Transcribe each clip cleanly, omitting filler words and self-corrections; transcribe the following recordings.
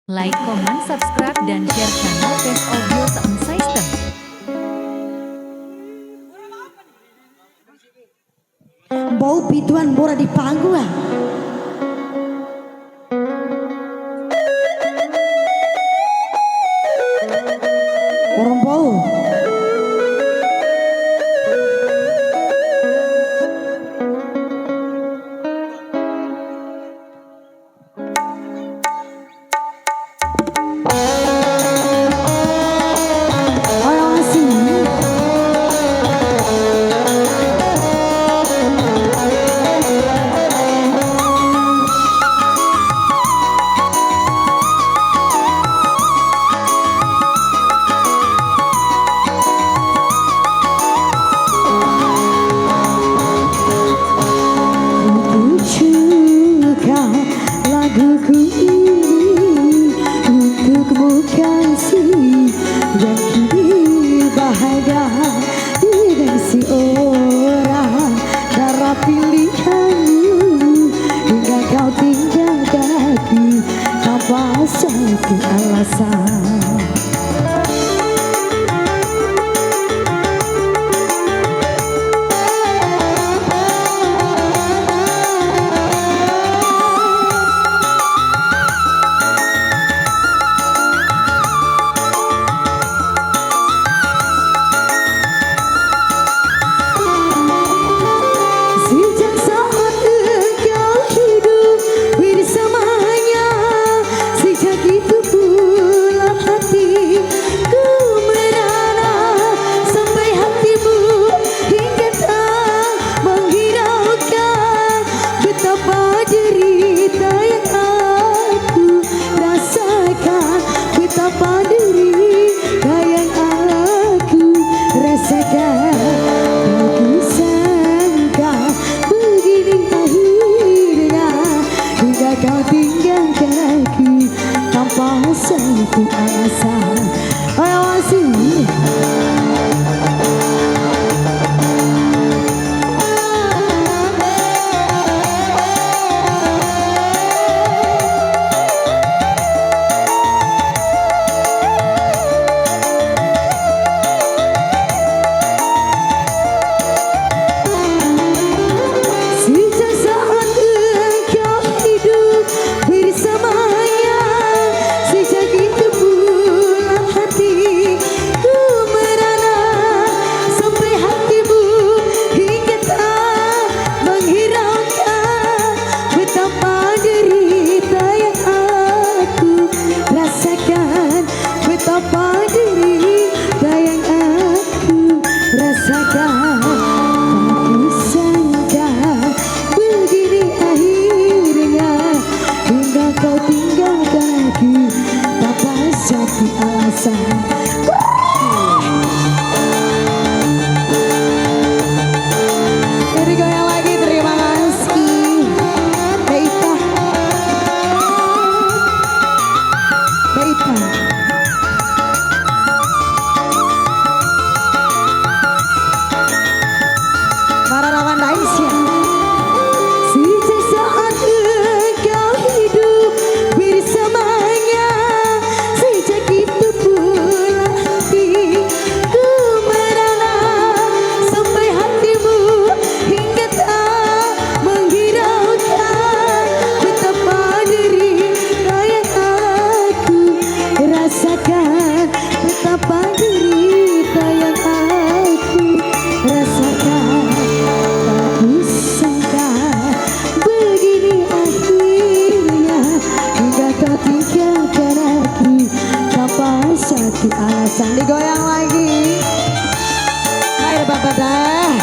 Like, comment, subscribe, dan share channel Tes Audio Sound System. Bau pituan bora di panggung lah. Orang bau. Laguku ini untukmu kasih yang kini bahagia dengan si orang darah pilihanmu hingga kau tinggalkan aku tanpa satu alasan. Kau tinggalkan aku tanpa satu alasan. Awasi. Jadi goyang lagi, terima kasih Beita. Para rawan Daisya. Sejak saat engkau hidup bersamanya, sejak itu pula hatiku merana sampai hatimu hingga tak menghiraukan betapa derita yang aku rasakan, betapa derita yang aku rasakan. Tak kusangka begini akhirnya hingga kau tinggalkan aku tanpa satu alasan. Digoyang lagi. Ayo bapak dah.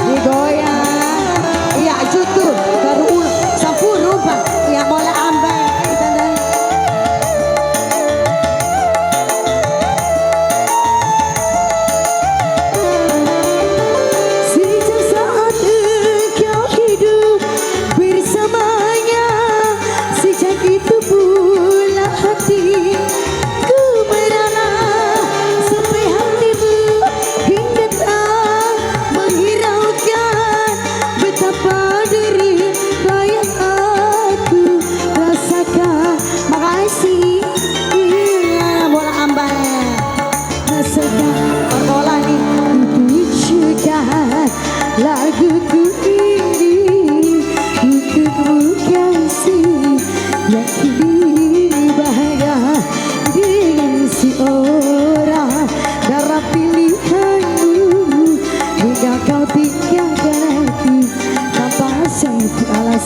Digoyang. Iya jutu baru sampuru pak. Iya mulai ambil. Sejak saat engkau hidup bersamanya, sejak itu pula hati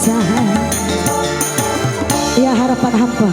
Ya harapan hamba